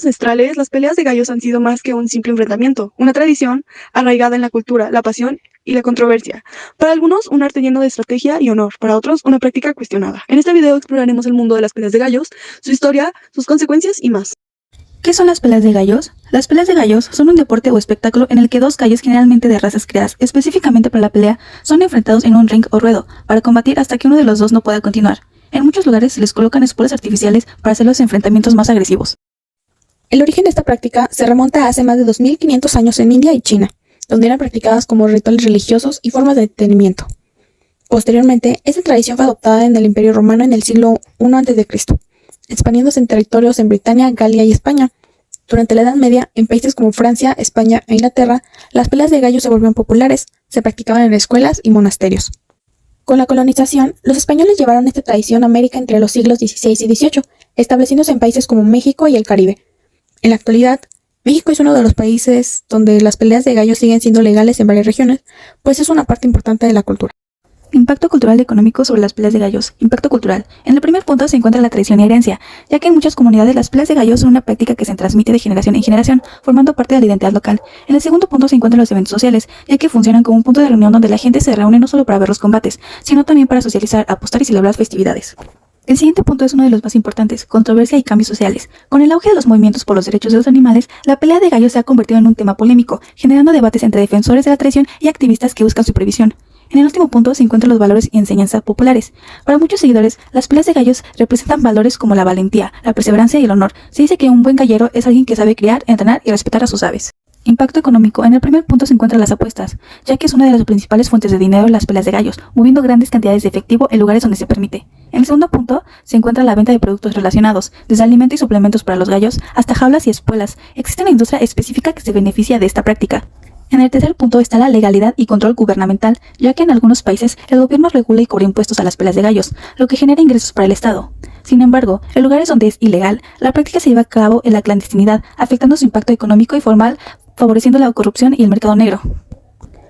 ancestrales, las peleas de gallos han sido más que un simple enfrentamiento, una tradición arraigada en la cultura, la pasión y la controversia. Para algunos, un arte lleno de estrategia y honor, para otros, una práctica cuestionada. En este video exploraremos el mundo de las peleas de gallos, su historia, sus consecuencias y más. ¿Qué son las peleas de gallos? Las peleas de gallos son un deporte o espectáculo en el que dos gallos, generalmente de razas criadas específicamente para la pelea, son enfrentados en un ring o ruedo, para combatir hasta que uno de los dos no pueda continuar. En muchos lugares se les colocan espuelas artificiales para hacer los enfrentamientos más agresivos. El origen de esta práctica se remonta a hace más de 2500 años en India y China, donde eran practicadas como rituales religiosos y formas de entretenimiento. Posteriormente, esta tradición fue adoptada en el Imperio Romano en el siglo I a.C., expandiéndose en territorios en Britania, Galia y España. Durante la Edad Media, en países como Francia, España e Inglaterra, las peleas de gallos se volvieron populares, se practicaban en escuelas y monasterios. Con la colonización, los españoles llevaron esta tradición a América entre los siglos XVI y XVIII, estableciéndose en países como México y el Caribe. En la actualidad, México es uno de los países donde las peleas de gallos siguen siendo legales en varias regiones, pues es una parte importante de la cultura. Impacto cultural y económico sobre las peleas de gallos. Impacto cultural. En el primer punto se encuentra la tradición y herencia, ya que en muchas comunidades las peleas de gallos son una práctica que se transmite de generación en generación, formando parte de la identidad local. En el segundo punto se encuentran los eventos sociales, ya que funcionan como un punto de reunión donde la gente se reúne no solo para ver los combates, sino también para socializar, apostar y celebrar festividades. El siguiente punto es uno de los más importantes, controversia y cambios sociales. Con el auge de los movimientos por los derechos de los animales, la pelea de gallos se ha convertido en un tema polémico, generando debates entre defensores de la tradición y activistas que buscan su prohibición. En el último punto se encuentran los valores y enseñanzas populares. Para muchos seguidores, las peleas de gallos representan valores como la valentía, la perseverancia y el honor. Se dice que un buen gallero es alguien que sabe criar, entrenar y respetar a sus aves. Impacto económico. En el primer punto se encuentran las apuestas, ya que es una de las principales fuentes de dinero en las peleas de gallos, moviendo grandes cantidades de efectivo en lugares donde se permite. En el segundo punto se encuentra la venta de productos relacionados, desde alimentos y suplementos para los gallos hasta jaulas y espuelas. Existe una industria específica que se beneficia de esta práctica. En el tercer punto está la legalidad y control gubernamental, ya que en algunos países el gobierno regula y cobra impuestos a las peleas de gallos, lo que genera ingresos para el Estado. Sin embargo, en lugares donde es ilegal, la práctica se lleva a cabo en la clandestinidad, afectando su impacto económico y formal, favoreciendo la corrupción y el mercado negro.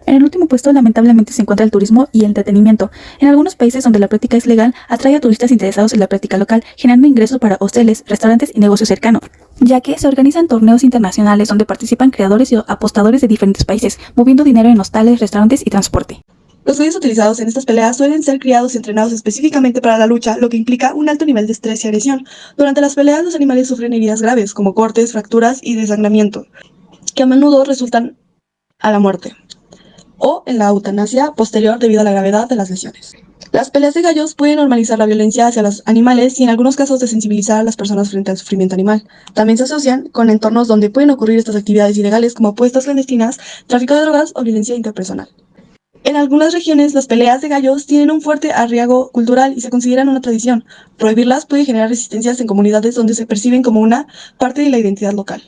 En el último puesto, lamentablemente, se encuentra el turismo y el entretenimiento. En algunos países donde la práctica es legal, atrae a turistas interesados en la práctica local, generando ingresos para hoteles, restaurantes y negocios cercanos, ya que se organizan torneos internacionales donde participan creadores y apostadores de diferentes países, moviendo dinero en hostales, restaurantes y transporte. Los gallos utilizados en estas peleas suelen ser criados y entrenados específicamente para la lucha, lo que implica un alto nivel de estrés y agresión. Durante las peleas, los animales sufren heridas graves, como cortes, fracturas y desangramiento, que a menudo resultan a la muerte o en la eutanasia posterior debido a la gravedad de las lesiones. Las peleas de gallos pueden normalizar la violencia hacia los animales y en algunos casos desensibilizar a las personas frente al sufrimiento animal. También se asocian con entornos donde pueden ocurrir estas actividades ilegales como apuestas clandestinas, tráfico de drogas o violencia interpersonal. En algunas regiones, las peleas de gallos tienen un fuerte arraigo cultural y se consideran una tradición. Prohibirlas puede generar resistencias en comunidades donde se perciben como una parte de la identidad local.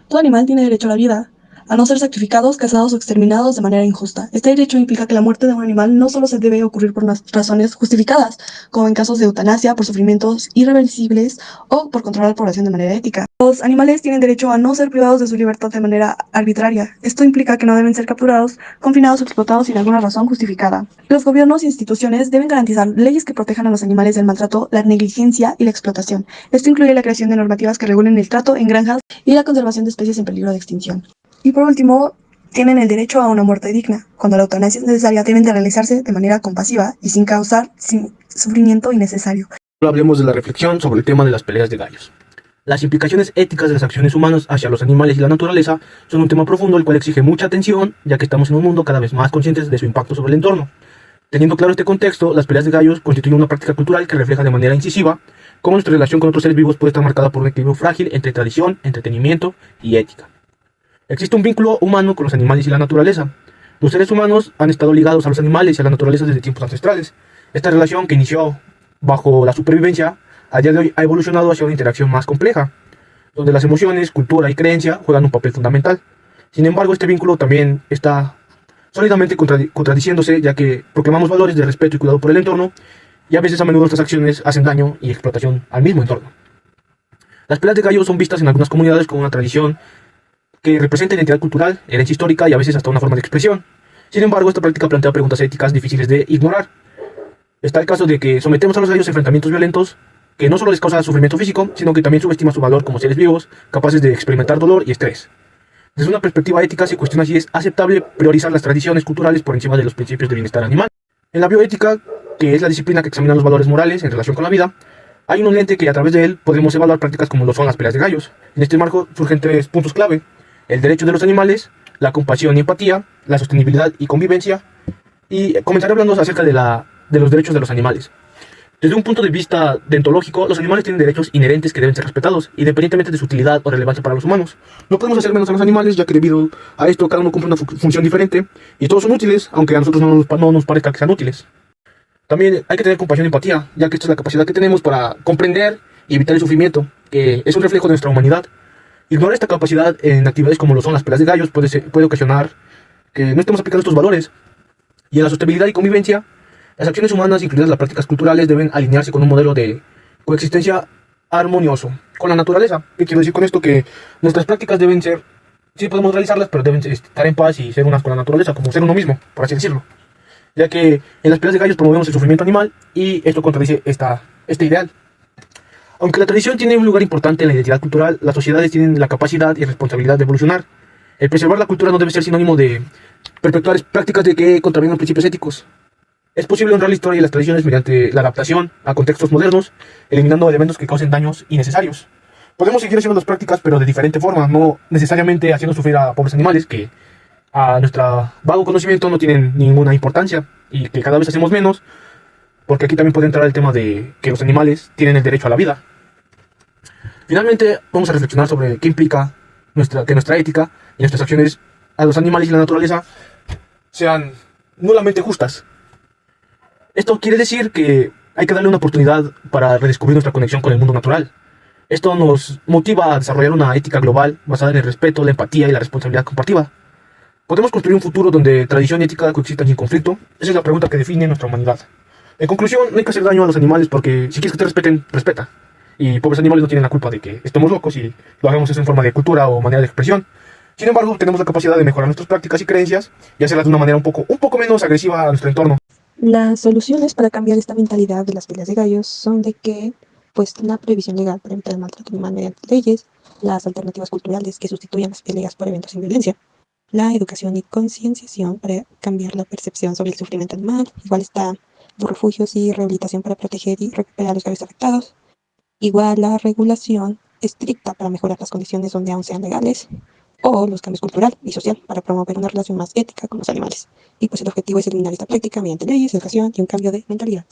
Todo animal tiene derecho a la vida, a no ser sacrificados, cazados o exterminados de manera injusta. Este derecho implica que la muerte de un animal no solo se debe ocurrir por unas razones justificadas, como en casos de eutanasia, por sufrimientos irreversibles o por controlar la población de manera ética. Los animales tienen derecho a no ser privados de su libertad de manera arbitraria. Esto implica que no deben ser capturados, confinados o explotados sin alguna razón justificada. Los gobiernos e instituciones deben garantizar leyes que protejan a los animales del maltrato, la negligencia y la explotación. Esto incluye la creación de normativas que regulen el trato en granjas y la conservación de especies en peligro de extinción. Y por último, tienen el derecho a una muerte digna. Cuando la eutanasia es necesaria, deben de realizarse de manera compasiva y sin causar sufrimiento innecesario. Ahora hablemos de la reflexión sobre el tema de las peleas de gallos. Las implicaciones éticas de las acciones humanas hacia los animales y la naturaleza son un tema profundo el cual exige mucha atención, ya que estamos en un mundo cada vez más conscientes de su impacto sobre el entorno. Teniendo claro este contexto, las peleas de gallos constituyen una práctica cultural que refleja de manera incisiva cómo nuestra relación con otros seres vivos puede estar marcada por un equilibrio frágil entre tradición, entretenimiento y ética. Existe un vínculo humano con los animales y la naturaleza. Los seres humanos han estado ligados a los animales y a la naturaleza desde tiempos ancestrales. Esta relación, que inició bajo la supervivencia, a día de hoy ha evolucionado hacia una interacción más compleja, donde las emociones, cultura y creencia juegan un papel fundamental. Sin embargo, este vínculo también está sólidamente contradiciéndose, ya que proclamamos valores de respeto y cuidado por el entorno, y a veces a menudo nuestras acciones hacen daño y explotación al mismo entorno. Las peleas de gallos son vistas en algunas comunidades como una tradición que representa identidad cultural, herencia histórica y a veces hasta una forma de expresión. Sin embargo, esta práctica plantea preguntas éticas difíciles de ignorar. Está el caso de que sometemos a los gallos a enfrentamientos violentos que no solo les causa sufrimiento físico, sino que también subestima su valor como seres vivos, capaces de experimentar dolor y estrés. Desde una perspectiva ética se cuestiona si es aceptable priorizar las tradiciones culturales por encima de los principios de bienestar animal. En la bioética, que es la disciplina que examina los valores morales en relación con la vida, hay un lente que a través de él podemos evaluar prácticas como lo son las peleas de gallos. En este marco surgen 3 puntos clave: el derecho de los animales, la compasión y empatía, la sostenibilidad y convivencia, y comenzaré hablando acerca de los derechos de los animales. Desde un punto de vista deontológico, los animales tienen derechos inherentes que deben ser respetados, independientemente de su utilidad o relevancia para los humanos. No podemos hacer menos a los animales, ya que debido a esto cada uno cumple una función diferente, y todos son útiles, aunque a nosotros no nos parezca que sean útiles. También hay que tener compasión y empatía, ya que esta es la capacidad que tenemos para comprender y evitar el sufrimiento, que es un reflejo de nuestra humanidad. Ignorar esta capacidad en actividades como lo son las peleas de gallos puede ocasionar que no estemos aplicando estos valores. Y en la sostenibilidad y convivencia, las acciones humanas, incluidas las prácticas culturales, deben alinearse con un modelo de coexistencia armonioso con la naturaleza. ¿Qué quiero decir con esto? Que nuestras prácticas deben ser, sí podemos realizarlas, pero deben estar en paz y ser unas con la naturaleza, como ser uno mismo, por así decirlo. Ya que en las peleas de gallos promovemos el sufrimiento animal y esto contradice este ideal. Aunque la tradición tiene un lugar importante en la identidad cultural, las sociedades tienen la capacidad y responsabilidad de evolucionar. El preservar la cultura no debe ser sinónimo de perpetuar prácticas de que contravienen los principios éticos. Es posible honrar la historia y las tradiciones mediante la adaptación a contextos modernos, eliminando elementos que causen daños innecesarios. Podemos seguir haciendo las prácticas, pero de diferente forma, no necesariamente haciendo sufrir a pobres animales que a nuestro vago conocimiento no tienen ninguna importancia y que cada vez hacemos menos, porque aquí también puede entrar el tema de que los animales tienen el derecho a la vida. Finalmente, vamos a reflexionar sobre qué implica que nuestra ética y nuestras acciones a los animales y la naturaleza sean nulamente justas. Esto quiere decir que hay que darle una oportunidad para redescubrir nuestra conexión con el mundo natural. Esto nos motiva a desarrollar una ética global basada en el respeto, la empatía y la responsabilidad compartida. ¿Podemos construir un futuro donde tradición y ética coexistan sin conflicto? Esa es la pregunta que define nuestra humanidad. En conclusión, no hay que hacer daño a los animales porque si quieres que te respeten, respeta. Y pobres animales no tienen la culpa de que estemos locos y lo hagamos eso en forma de cultura o manera de expresión. Sin embargo, tenemos la capacidad de mejorar nuestras prácticas y creencias y hacerlas de una manera un poco menos agresiva a nuestro entorno. Las soluciones para cambiar esta mentalidad de las peleas de gallos son de que, pues, la prohibición legal para evitar el maltrato animal mediante leyes, las alternativas culturales que sustituyan las peleas por eventos sin violencia, la educación y concienciación para cambiar la percepción sobre el sufrimiento animal, igual está los refugios y rehabilitación para proteger y recuperar a los gallos afectados, igual la regulación estricta para mejorar las condiciones donde aún sean legales, o los cambios cultural y social para promover una relación más ética con los animales. Y pues el objetivo es eliminar esta práctica mediante leyes, educación y un cambio de mentalidad.